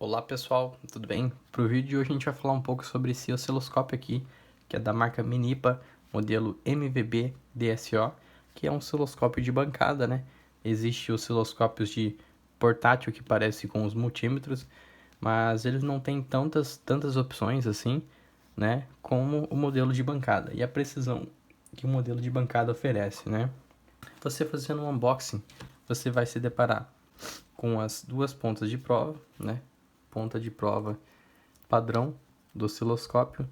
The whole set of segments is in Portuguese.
Olá pessoal, tudo bem? Para o vídeo de hoje a gente vai falar um pouco sobre esse osciloscópio aqui, que é da marca Minipa, modelo MVB DSO, que é um osciloscópio de bancada, né? Existem osciloscópios de portátil que parecem com os multímetros, mas eles não têm tantas opções assim, né? Como o modelo de bancada e a precisão que o modelo de bancada oferece, né? Você fazendo um unboxing, você vai se deparar com as duas pontas de prova, né? Ponta de prova padrão do osciloscópio,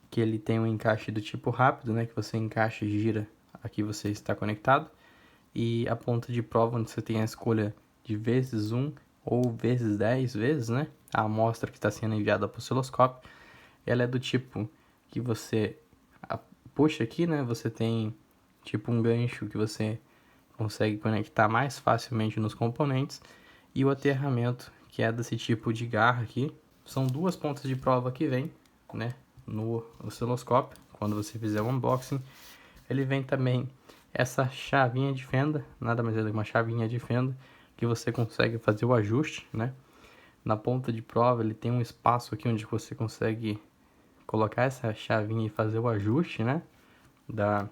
que ele tem um encaixe do tipo rápido, né? Que você encaixa e gira, aqui você está conectado. E a ponta de prova, onde você tem a escolha de vezes 1 ou vezes 10 vezes, né? A amostra que está sendo enviada para o osciloscópio, ela é do tipo que você puxa aqui, né? Você tem tipo um gancho que você consegue conectar mais facilmente nos componentes, e o aterramento, que é desse tipo de garra aqui. São duas pontas de prova que vem, né, no osciloscópio. Quando você fizer o unboxing, ele vem também essa chavinha de fenda, nada mais é do que uma chavinha de fenda, que você consegue fazer o ajuste, né. Na ponta de prova ele tem um espaço aqui onde você consegue colocar essa chavinha e fazer o ajuste, né,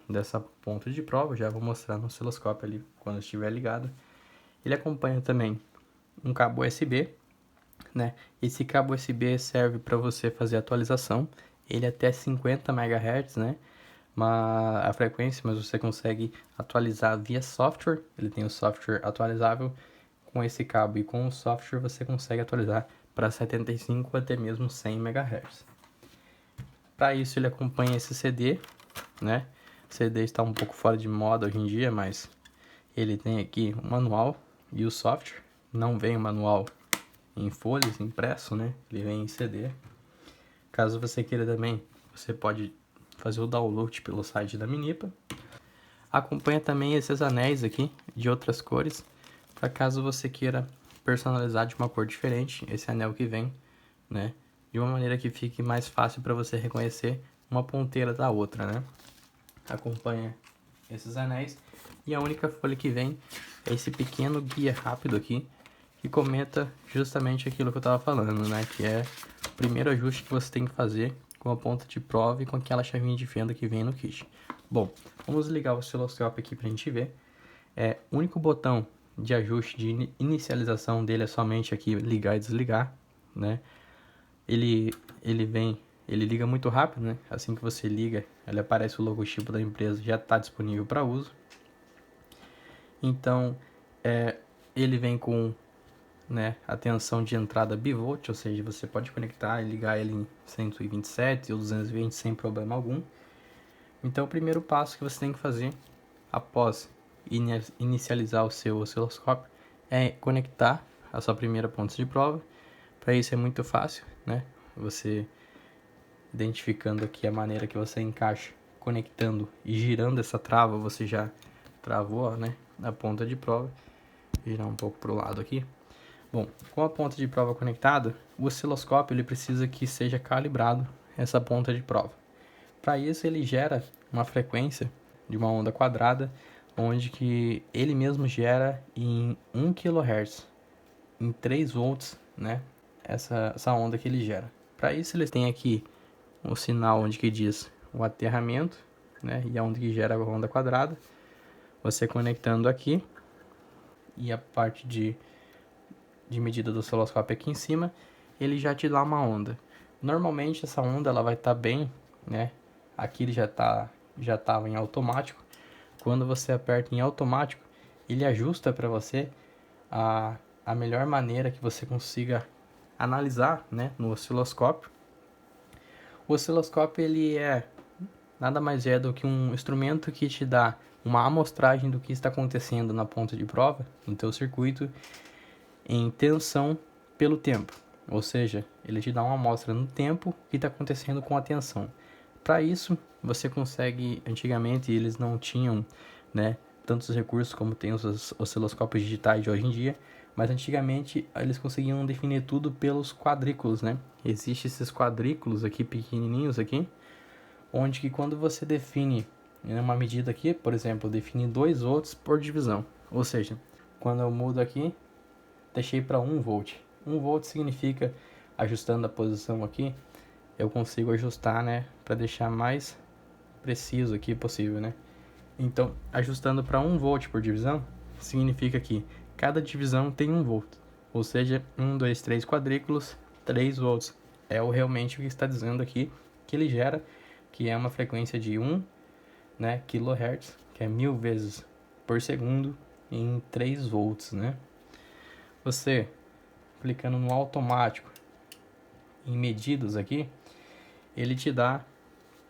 dessa ponta de prova. Já vou mostrar no osciloscópio ali quando estiver ligado. Ele acompanha também um cabo USB, né? Esse cabo USB serve para você fazer atualização. Ele é até 50 MHz, né? A frequência, mas você consegue atualizar via software. Ele tem o software atualizável. Com esse cabo e com o software você consegue atualizar para 75 até mesmo 100 MHz. Para isso ele acompanha esse CD, né? O CD está um pouco fora de moda hoje em dia, mas ele tem aqui o manual e o software. Não vem o manual em folhas, impresso, né? Ele vem em CD. Caso você queira também, você pode fazer o download pelo site da Minipa. Acompanha também esses anéis aqui, de outras cores, para caso você queira personalizar de uma cor diferente esse anel que vem, né? De uma maneira que fique mais fácil para você reconhecer uma ponteira da outra, né? Acompanha esses anéis, e a única folha que vem é esse pequeno guia rápido aqui, que comenta justamente aquilo que eu estava falando, né? Que é o primeiro ajuste que você tem que fazer com a ponta de prova e com aquela chavinha de fenda que vem no kit. Bom, vamos ligar o osciloscópio aqui para a gente ver. O único botão de ajuste de inicialização dele é somente aqui ligar e desligar, né? Ele liga muito rápido, né? Assim que você liga, ele aparece o logotipo da empresa, já está disponível para uso. Então, ele vem com, né, a tensão de entrada bivolt, ou seja, você pode conectar e ligar ele em 127 ou 220 sem problema algum. Então, o primeiro passo que você tem que fazer após inicializar o seu osciloscópio é conectar a sua primeira ponta de prova. Para isso é muito fácil, né? Você identificando aqui a maneira que você encaixa, conectando e girando essa trava, você já travou, né, a ponta de prova. Virar um pouco para o lado aqui. Bom, com a ponta de prova conectada, o osciloscópio ele precisa que seja calibrado essa ponta de prova. Para isso ele gera uma frequência de uma onda quadrada, onde que ele mesmo gera em 1 kHz, em 3 volts, né? Essa onda que ele gera. Para isso ele tem aqui um sinal onde que diz o aterramento, né? E aonde que gera a onda quadrada. Você conectando aqui, e a parte de medida do osciloscópio aqui em cima, ele já te dá uma onda. Normalmente essa onda ela vai estar bem, né? Aqui ele já estava em automático. Quando você aperta em automático, ele ajusta para você a melhor maneira que você consiga analisar, né, no osciloscópio. O osciloscópio ele é nada mais é do que um instrumento que te dá uma amostragem do que está acontecendo na ponta de prova, no teu circuito, em tensão pelo tempo. Ou seja, ele te dá uma amostra no tempo que está acontecendo com a tensão. Para isso, você consegue, antigamente eles não tinham, né, tantos recursos como tem os osciloscópios digitais de hoje em dia, mas antigamente eles conseguiam definir tudo pelos quadrículos, né? Existem esses quadrículos aqui pequenininhos aqui, onde que quando você define uma medida aqui, por exemplo, define 2 volts por divisão. Ou seja, quando eu mudo aqui, deixei para 1 volt. 1 volt significa, ajustando a posição aqui, eu consigo ajustar, né, para deixar mais preciso aqui possível, né. Então, ajustando para 1 volt por divisão, significa que cada divisão tem 1 volt, ou seja, 1, 2, 3 quadrículos, 3 volts. É realmente o que está dizendo aqui que ele gera, que é uma frequência de 1, né, kHz, que é 1000 vezes por segundo em 3 volts, né. Você clicando no automático em medidas aqui, ele te dá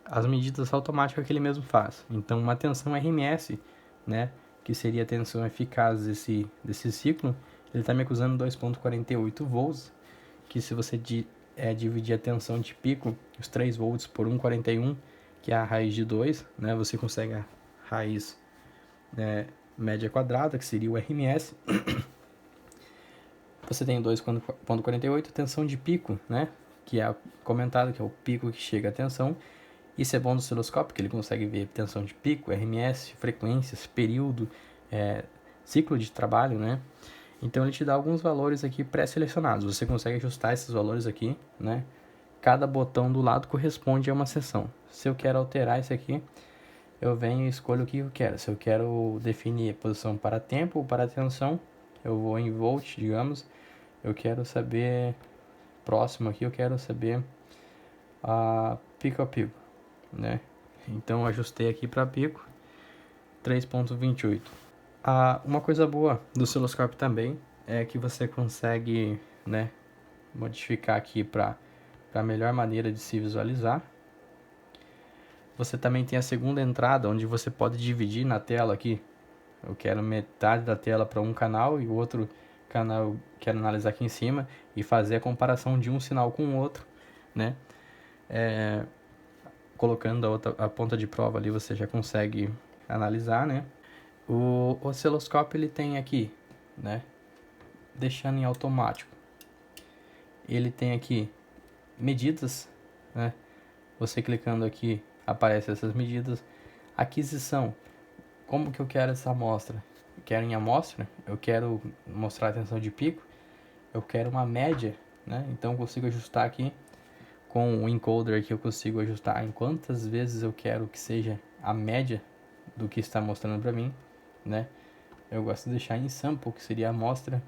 as medidas automáticas que ele mesmo faz. Então, uma tensão RMS, né, que seria a tensão eficaz desse ciclo, ele está me acusando 2,48 volts, que se você dividir a tensão de pico, os 3 volts por 1,41, que é a raiz de 2, né, você consegue a raiz média quadrada, que seria o RMS. Você tem 2,48, tensão de pico, né, que é comentado, que é o pico que chega a tensão. Isso é bom do osciloscópio, que ele consegue ver tensão de pico, RMS, frequências, período, ciclo de trabalho, né? Então ele te dá alguns valores aqui pré-selecionados. Você consegue ajustar esses valores aqui, né? Cada botão do lado corresponde a uma seção. Se eu quero alterar isso aqui, eu venho e escolho o que eu quero. Se eu quero definir a posição para tempo ou para tensão, eu vou em volt, digamos. Eu quero saber, próximo aqui, eu quero saber a pico a pico, né? Então eu ajustei aqui para pico 3,28. Uma coisa boa do osciloscópio também é que você consegue, né, modificar aqui para a melhor maneira de se visualizar. Você também tem a segunda entrada, onde você pode dividir na tela aqui. Eu quero metade da tela para um canal e o outro canal eu quero analisar aqui em cima e fazer a comparação de um sinal com o outro, né? Colocando a ponta de prova ali, você já consegue analisar, né? O osciloscópio ele tem aqui, né? Deixando em automático. Ele tem aqui medidas, né? Você clicando aqui aparece essas medidas. Aquisição. Como que eu quero essa amostra? Eu quero em amostra, eu quero mostrar a tensão de pico, eu quero uma média, né? Então eu consigo ajustar aqui com o encoder aqui, eu consigo ajustar em quantas vezes eu quero que seja a média do que está mostrando para mim, né? Eu gosto de deixar em sample, que seria a amostra,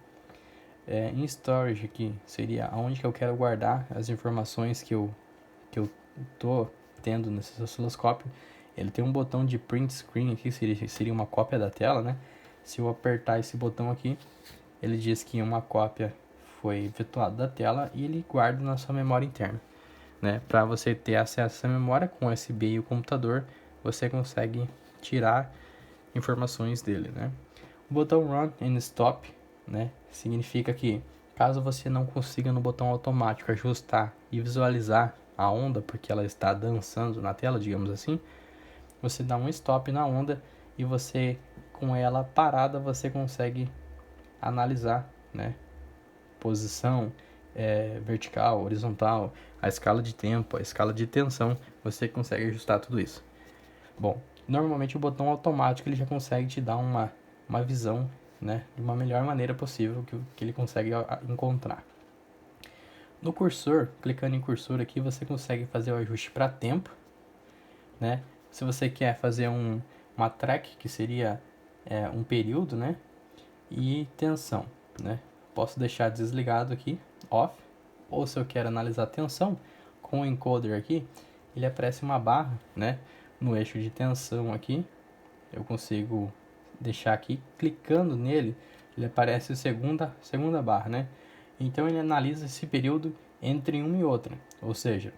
em storage aqui, seria onde que eu quero guardar as informações que eu tô tendo nesse osciloscópio. Ele tem um botão de print screen aqui, seria uma cópia da tela, né? Se eu apertar esse botão aqui, ele diz que uma cópia foi efetuada da tela e ele guarda na sua memória interna, né? Para você ter acesso a essa memória com USB e o computador, você consegue tirar informações dele, né? O botão Run and Stop, né, significa que caso você não consiga no botão automático ajustar e visualizar a onda porque ela está dançando na tela, digamos assim, você dá um stop na onda e você, com ela parada, você consegue analisar, né, posição, vertical, horizontal, a escala de tempo, a escala de tensão, você consegue ajustar tudo isso. Bom, normalmente o botão automático ele já consegue te dar uma visão, né, de uma melhor maneira possível que ele consegue encontrar. No cursor, clicando em cursor aqui, você consegue fazer o ajuste para tempo, né? Se você quer fazer uma track, que seria um período, né? E tensão, né? Posso deixar desligado aqui, off, ou se eu quero analisar tensão, com o encoder aqui, ele aparece uma barra, né? No eixo de tensão aqui, eu consigo deixar aqui, clicando nele, ele aparece a segunda barra, né? Então ele analisa esse período entre uma e outra, ou seja,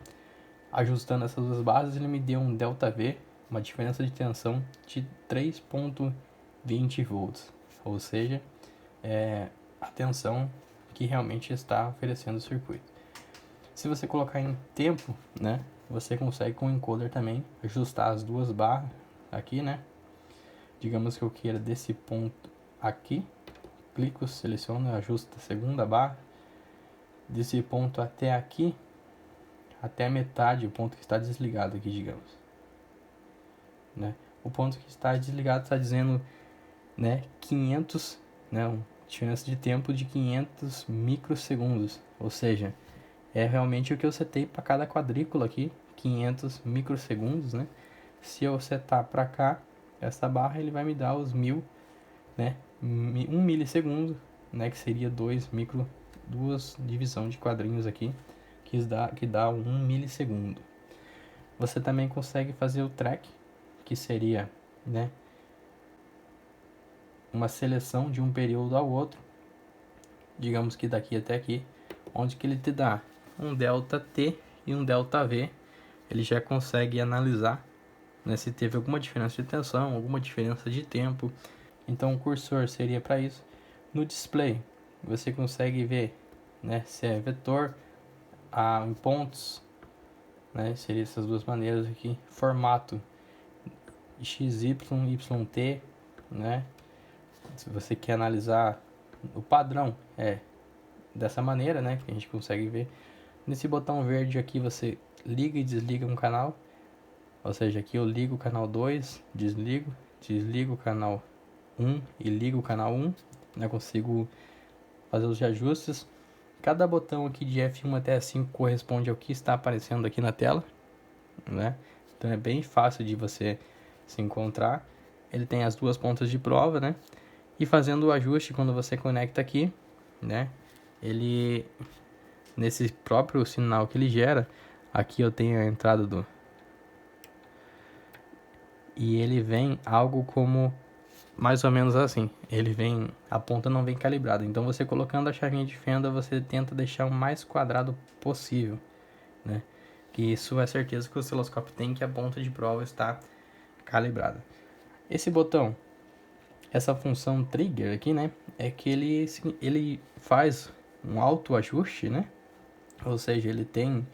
ajustando essas duas barras, ele me deu um ΔV, uma diferença de tensão de 3,20 volts, ou seja, a tensão que realmente está oferecendo o circuito. Se você colocar em tempo, né, você consegue com o encoder também ajustar as duas barras aqui, né? Digamos que eu queira desse ponto aqui, clico, seleciono, ajusto a segunda barra, desse ponto até aqui, até a metade, o ponto que está desligado aqui, digamos, né? O ponto que está desligado está dizendo, né, 500, né, diferença de tempo de 500 microsegundos, ou seja, é realmente o que eu setei para cada quadrícula aqui, 500 microsegundos, né? Se eu setar para cá, essa barra ele vai me dar os 1000, né? 1 milissegundo, né? Que seria 2 divisão de quadrinhos aqui, que dá 1 milissegundo. Você também consegue fazer o track, que seria, né, uma seleção de um período ao outro, digamos que daqui até aqui, onde que ele te dá um delta T e um delta V. Ele já consegue analisar, né, se teve alguma diferença de tensão, alguma diferença de tempo. Então o cursor seria para isso. No display você consegue ver, né, se é vetor, em pontos, né, seria essas duas maneiras aqui. Formato XY, YT, né? Se você quer analisar o padrão, dessa maneira, né, que a gente consegue ver. Nesse botão verde aqui você liga e desliga um canal, ou seja, aqui eu ligo o canal 2, desligo o canal 1 e ligo o canal 1, né, consigo fazer os ajustes. Cada botão aqui de F1 até F5 corresponde ao que está aparecendo aqui na tela, né? Então é bem fácil de você se encontrar. Ele tem as duas pontas de prova, né? E fazendo o ajuste quando você conecta aqui, né? Ele, nesse próprio sinal que ele gera, aqui eu tenho a entrada do... E ele vem algo como mais ou menos assim. Ele vem, a ponta não vem calibrada. Então você colocando a chavinha de fenda, você tenta deixar o mais quadrado possível, né? Que isso é certeza que o osciloscópio tem, que a ponta de prova está calibrada. Esse botão, essa função trigger aqui, né, é que ele faz um autoajuste, né? Ou seja, ele tem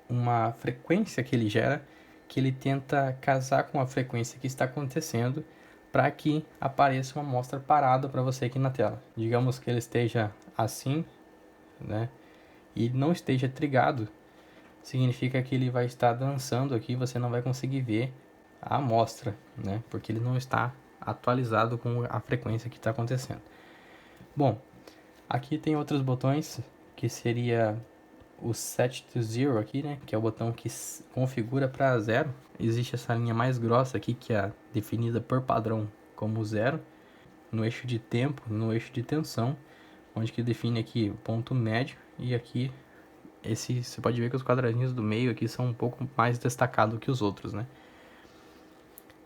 uma frequência que ele gera, que ele tenta casar com a frequência que está acontecendo para que apareça uma amostra parada para você aqui na tela. Digamos que ele esteja assim, né, e não esteja trigado, significa que ele vai estar dançando aqui, você não vai conseguir ver a amostra, né, porque ele não está atualizado com a frequência que está acontecendo. Bom, aqui tem outros botões, que seria o Set to Zero aqui, né, que é o botão que configura para 0. Existe essa linha mais grossa aqui, que é definida por padrão como 0, no eixo de tempo, no eixo de tensão, onde que define aqui o ponto médio, e aqui você pode ver que os quadradinhos do meio aqui são um pouco mais destacados que os outros, né.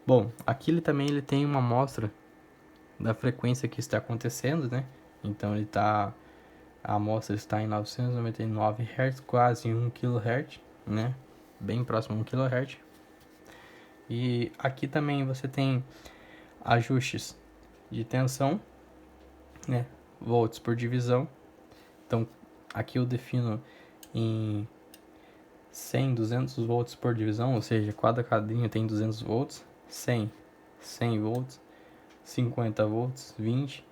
Bom, aqui ele tem uma amostra da frequência que está acontecendo, né, então a amostra está em 999 Hz, quase 1 kHz, né? Bem próximo a 1 kHz. E aqui também você tem ajustes de tensão, né? Volts por divisão. Então, aqui eu defino em 100, 200 volts por divisão, ou seja, cada cadinho tem 200 volts, 100, 100 volts, 50 volts, 20,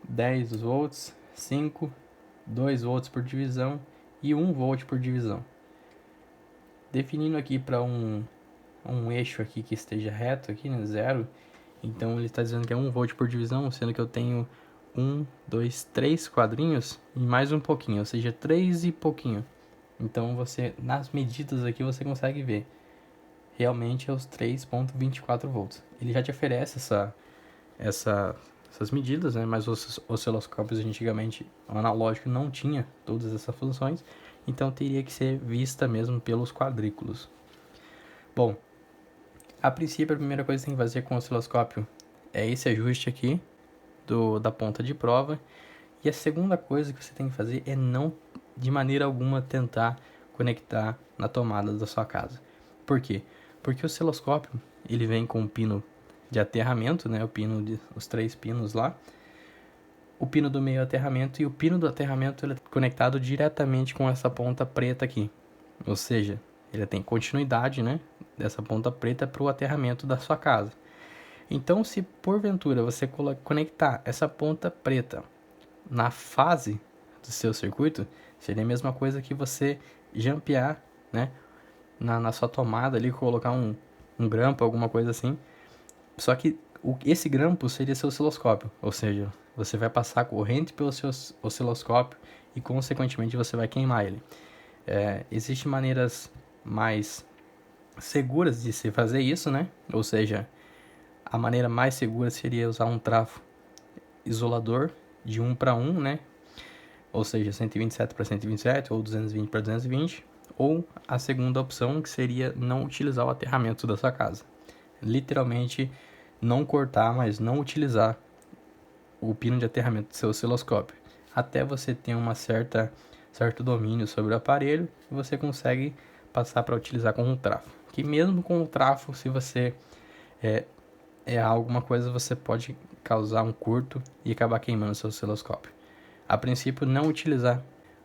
10 volts, 5, 2 volts por divisão e 1 volt por divisão. Definindo aqui para um eixo aqui que esteja reto aqui, né, 0, então ele está dizendo que é 1 volt por divisão, sendo que eu tenho 1, 2, 3 quadrinhos e mais um pouquinho, ou seja, 3 e pouquinho. Então você, nas medidas aqui, você consegue ver realmente é os 3.24 volts. Ele já te oferece essas medidas, né? Mas os osciloscópios antigamente, o analógico, não tinha todas essas funções, então teria que ser vista mesmo pelos quadrículos. Bom, a princípio a primeira coisa que você tem que fazer com o osciloscópio é esse ajuste aqui da ponta de prova, e a segunda coisa que você tem que fazer é não de maneira alguma tentar conectar na tomada da sua casa. Por quê? Porque o osciloscópio ele vem com um pino de aterramento, né? Os 3 pinos lá. O pino do meio é aterramento, e o pino do aterramento ele é conectado diretamente com essa ponta preta aqui. Ou seja, ele tem continuidade, né, dessa ponta preta para o aterramento da sua casa. Então, se porventura você conectar essa ponta preta na fase do seu circuito, seria a mesma coisa que você jampear, né, na sua tomada ali, colocar um grampo, alguma coisa assim. Só que Esse grampo seria seu osciloscópio, ou seja, você vai passar a corrente pelo seu osciloscópio e, consequentemente, você vai queimar ele. Existem maneiras mais seguras de se fazer isso, né? Ou seja, a maneira mais segura seria usar um trafo isolador de 1 para 1, né? Ou seja, 127 para 127 ou 220 para 220. Ou a segunda opção, que seria não utilizar o aterramento da sua casa. Literalmente, não cortar, mas não utilizar o pino de aterramento do seu osciloscópio. Até você ter certo domínio sobre o aparelho, você consegue passar para utilizar com um trafo. Que mesmo com o trafo, se você alguma coisa, você pode causar um curto e acabar queimando seu osciloscópio. A princípio, não utilizar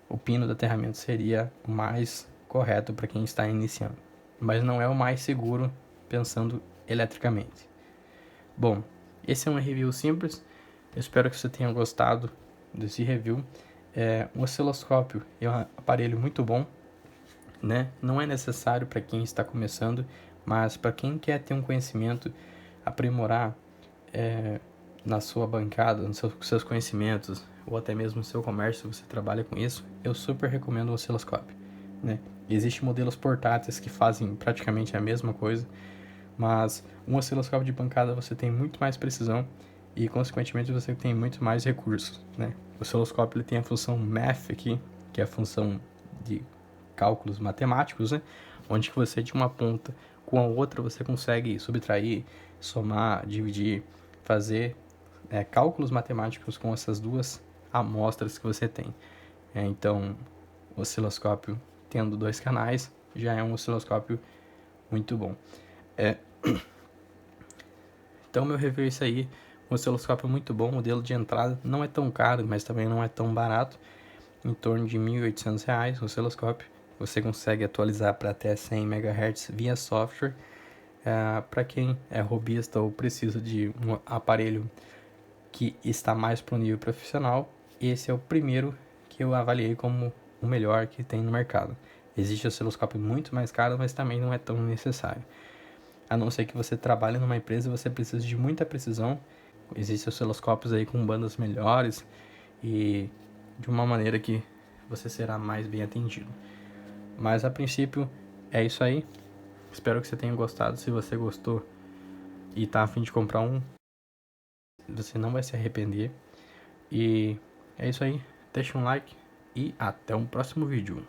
o pino de aterramento seria o mais correto para quem está iniciando, mas não é o mais seguro pensando eletricamente. Bom, esse é um review simples. Eu espero que você tenha gostado desse review. Um osciloscópio é um aparelho muito bom, né? Não é necessário para quem está começando, mas para quem quer ter um conhecimento, aprimorar na sua bancada, nos seus conhecimentos, ou até mesmo no seu comércio, você trabalha com isso, eu super recomendo o osciloscópio, né? Existem modelos portáteis que fazem praticamente a mesma coisa, mas um osciloscópio de bancada você tem muito mais precisão e, consequentemente, você tem muito mais recursos, né? O osciloscópio ele tem a função Math aqui, que é a função de cálculos matemáticos, né? Onde que você, de uma ponta com a outra, você consegue subtrair, somar, dividir, fazer cálculos matemáticos com essas duas amostras que você tem. Então, o osciloscópio tendo 2 canais já é um osciloscópio muito bom. Então, meu review é isso aí. Um osciloscópio muito bom, modelo de entrada. Não é tão caro, mas também não é tão barato. Em torno de R$ 1.800 o osciloscópio. Você consegue atualizar para até 100 MHz via software. Para quem é hobbyista ou precisa de um aparelho que está mais para o nível profissional, esse é o primeiro que eu avaliei como o melhor que tem no mercado. Existe osciloscópio muito mais caro, mas também não é tão necessário. A não ser que você trabalhe numa empresa e você precisa de muita precisão. Existem osciloscópios aí com bandas melhores e de uma maneira que você será mais bem atendido. Mas a princípio é isso aí. Espero que você tenha gostado. Se você gostou e tá a fim de comprar um, você não vai se arrepender. E é isso aí. Deixa um like e até um próximo vídeo.